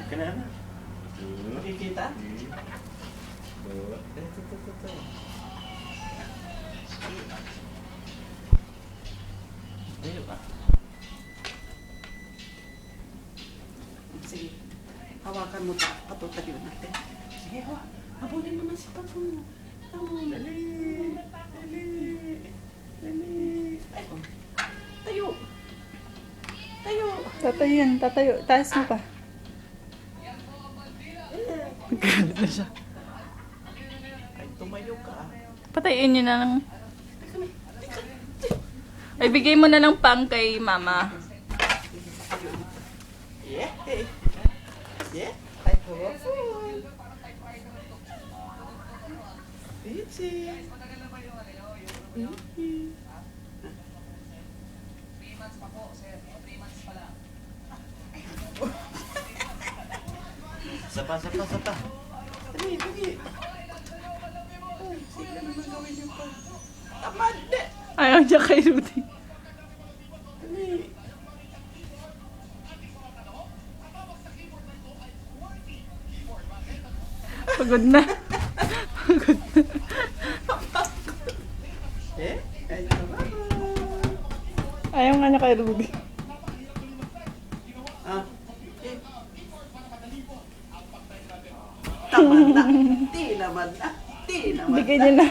Kanana. Makikita? Ito. Ayun ba? Sige. Hawakan mo ta. Patutayo natin. Sige, habulin naman si Papo. Dali. Ay, tayo. Tayo. Tatayo. Taas mo pa. Grabe na siya. Ay, tumayo ka. Patayin niyo na lang. Ay, bigay mo na lang pang kay mama. Yeah. Yeah. Ay, powerful. Itchy. Sapa. Dali. Ay, sige naman gawin yung pa. Tamad. Ayaw niya kay Rudy. Dali. Pagod na. Ay, tamad. Ayaw nga niya kay Rudy. Ah. Tamad na. Di naman na. Bigay niya na.